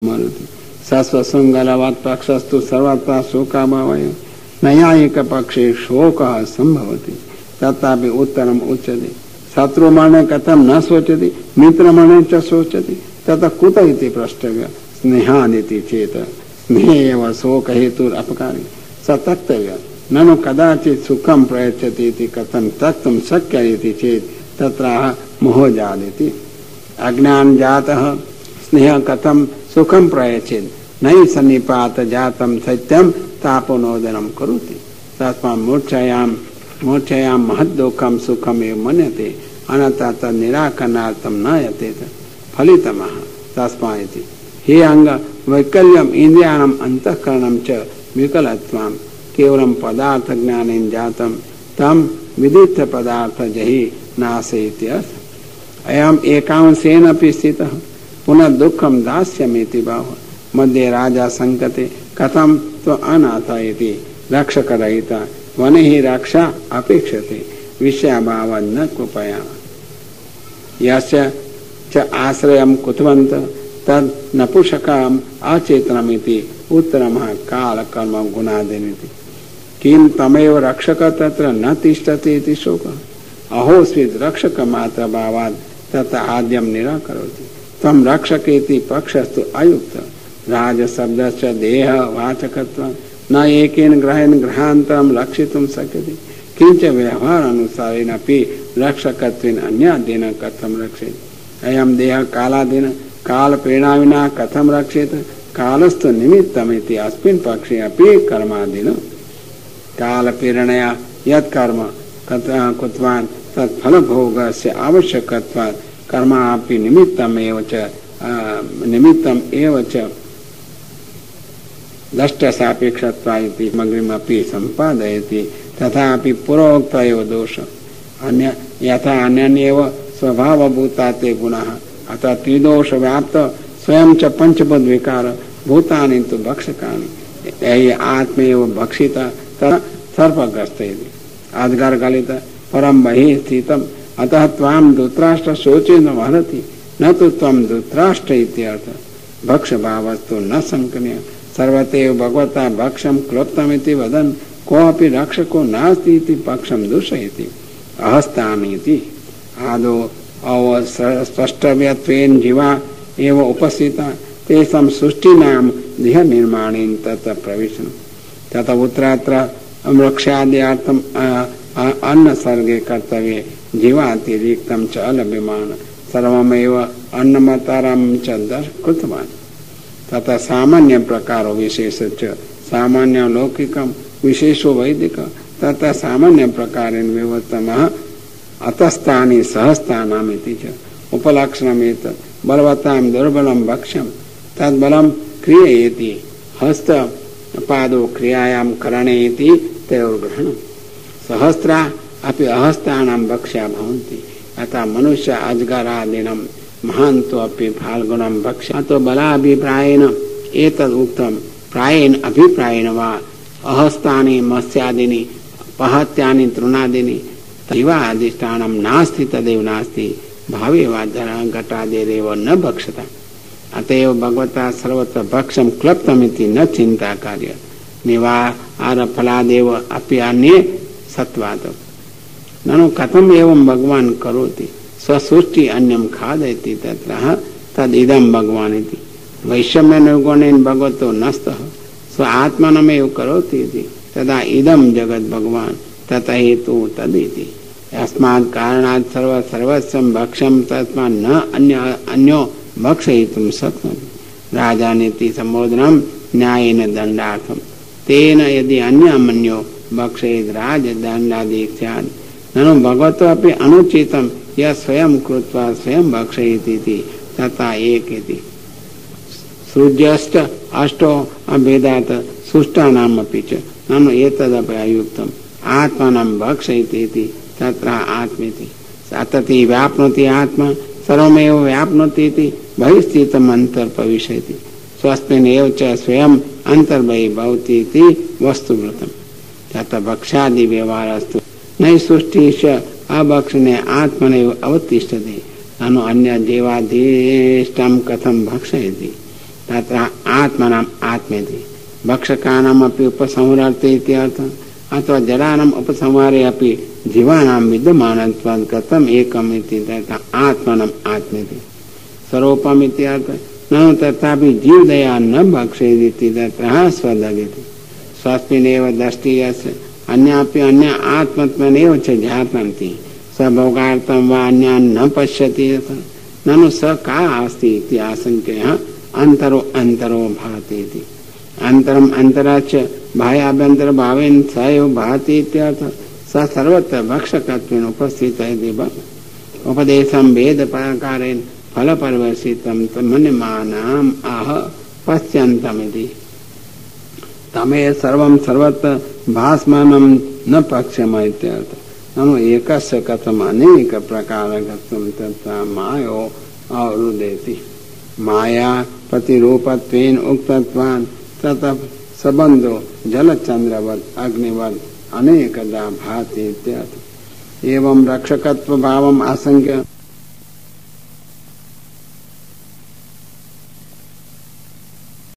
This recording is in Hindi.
मरुति सस्वसुंगलवत् पक्षस्तु सर्वत्र शोकाभावय नैयायिकपक्षे शोकः संभवति तथापि उत्तरम् उच्यते शत्रुमरणे कथं न शोचति मित्रमरणे च शोचति ततः कुत इति प्रष्टव्य स्नेहादिति चेत् स्नेहे एव शोकहेतुरपकारी स त्यक्तव्य ननु कदाचित् सुखं प्रयच्छति इति कथं त्यक्तुं शक्य इति चेत् तत्राह मोहो जायते अज्ञानजातः स्नेह कथं सुखं प्रयच्छेत् नहि सन्निपात जातं सत्यं तापोनोदनं करोति तस्मात् मूर्छयां महद्दुःखं सुखमेव मन्यते अनन्तः तन्निराकरणार्थं न यतेत फलितमः तस्मात् इति हे अंग वैकल्यम् इन्द्रियाणाम् अंतःकरणं च विकलत्वं केवलं पदार्थ ज्ञानेन जातं तं विदित्य पदार्थ जहि नाशयति अर्थ अयम् एकांशेन अपि स्थितः पुनः दुःखं दास्यमीति भावः मध्ये राजा संकते कथं तो अनाथ इति रक्षकरहिता वने ही रक्षा अपेक्षते विषयाभावात् न कृपया यस्य च आश्रयं कुतवन्त तद् नपुंसकम् अचेतनमिति उत्तरमः काल कर्म गुणादिनिति किं तमेव रक्षक तत्र न तिष्ठति इति शोकः अहोस्वित् रक्षक मात्र भावात् तत् आद्यं निराकरोति तम रक्षकेति पक्षस्तु अयुक्त राजशब्दस्य देह वाचकत्वं न एकेन ग्रहेण ग्रहान्तरं रक्षितुं शक्यते किंच व्यवहार अनुसारेण अपि रक्षकत्वेन अन्यादेन कथं रक्षेत् अयं देह कालादेन काल प्रेरणा विना कथं रक्षेत कालस्तु निमित्तमिति अस्मिन् पक्षे अपि कर्मादिन काल प्रेरणया यत् कर्म कृतवान् तत् फलभोगस्य आवश्यकत्वात् कर्मापि निमित्तम् एव च दष्ट सापेक्षत्वादिति मग्रिमपि संपादयति तथापि पूर्वोक्तयो दोष अन्य यथा अन्यन्येव स्वभावभूता ते गुणाः अतः त्रिदोष व्याप्त स्वयं च पंचबुद्ध विकार भूतानि तु भक्षकानि आत्मेव भक्षिता सर्पग्रस्त अजगर गलित परम बहिः स्थितम् अतः त्वां धृतराष्ट्र शोचेन वहति न तो त्वं धृतराष्ट्र इत्यर्थ भक्ष भावस्तु न संकनीय सर्वतैव भगवता भक्षं क्लुप्तमिति वदन् कोऽपि रक्षको नास्ति इति पक्षं दूषयति अहस्तानीति आदौ स्पष्टव्यत्वेन जीवा एव उपस्थिता तेषां सृष्टिनां देह निर्माणेन तत्र प्रविशन् तत उत्तरत्र वृक्षाद्यार्थम् अन्न सर्गे कर्तव्ये जीवातिरिक्तं च अलभ्यमान सर्वमेव अन्नमतारं च कृतवान् तथा सामान्य प्रकारो विशेष च सामान्य लौकिकं विशेषो वैदिक तथा सामान्य प्रकारेण विवर्तमः अतस्तानि सहस्तानामिति च उपलक्षणमेत बलवतां दुर्बलं भक्ष्यं तद्बलं क्रियेति हस्त पादो क्रियायां करणेति तयोर्ग्रहणम् सहस्रा अपि अहस्तानां भक्ष्या भवन्ति अतः मनुष्य अजगरादिनं महान्तो अपि फाल्गुनं भक्ष्या तो बलाभिप्रायेण एतद् उक्तं प्रायेण अभिप्रायेण वा अहस्तानि मत्स्यादीनि पहत्यानि तृणादीनि तैवाधिष्ठानं नास्ति तदेव नास्ति भावे वा घटादेरेव न भक्षता अतएव भगवता सर्वत्र भक्षं क्लप्तमिति न चिंता कार्य निवार फलादेव अपि अन्ये सत्वात् ननु कथम एवं भगवान करोति स्वसृष्टि अन्यं खादयति तत्र तदिदं भगवान इति वैषम्य निर्गुणेन भगवतो नस्तः स्व आत्मनमेव करोति इति तदा इदं जगत् भगवान तत हेतु तदिति अस्मात् कारणात् सर्वस्वं भक्ष्यं तस्मात् न अन्यो भक्षयितुं शक्नोति राजानीति संबोधनं न्यायेन दण्डार्थं तेन यदि अन्यमन्यो भक्षयेत् राजदण्डादि स्यात् ननु भगवतो अपि अनुचितं यः स्वयं कृत्वा स्वयं भक्षयति इति तथा एक इति सृज्यश्च अष्टो अभेदात् सुष्टानाम् अपि च ननु एतदपि अयुक्तम् आत्मानं भक्षयति इति तत्र आत्मेति सतति व्याप्नोति आत्मा सर्वमेव व्याप्नोति इति बहिस्थितम् अन्तर्प्रविशति स्वस्मिन् एव च स्वयं अन्तर्बहिः भवति इति वस्तुवृत्तम् तत्र भक्षादि व्यवहारस्तु न सृष्टिश्च अभक्षणे आत्मनैव अवतिष्ठते ननु अन्य जीवाधीष्टं कथं भक्षयति तत्र आत्मनाम् आत्मेति भक्षकानाम् अपि उपसंहरते इति अर्थः अथवा जडानाम् उपसंहारे अपि जीवानां विद्यमानत्वात् कथम् एकम् इति तथा आत्मनम् आत्मेति स्वरूपम् इति अर्थः न तथापि जीवदया न भक्षेदिति तत्र स्वदगिति स्वस्मिन्नेव दृष्टि यस्य अन्यापि अन्य आत्मत्वमेव च जातन्ति स्वभोगार्थं वा अन्यान् न पश्यति ननु स का अस्ति इति आशंक्यः अंतरो अंतरो भाति इति अंतरम अंतराच बाह्याभ्यंतर भावेन स एव भाति इत्यर्थः स सर्वत्र भक्षकत्वेन उपस्थितः इति उपदेशं वेद प्रकारेण फलपरिवर्षितं तन्मन्यमानाम् आह पश्यन्तमिति तमे सर्वं सर्वत्र भासमानं न पक्ष्यम इत्यर्थः ननु एकस्य कथम् अनेक प्रकारकत्वं तथा मायो अवरुदेति माया प्रतिरूपत्वेन उक्तत्वान् ततः संबंधो जलचंद्रवत् अग्निवत् अनेकदा भाति इत्यर्थः एवं रक्षकत्व भावम् आशंक्य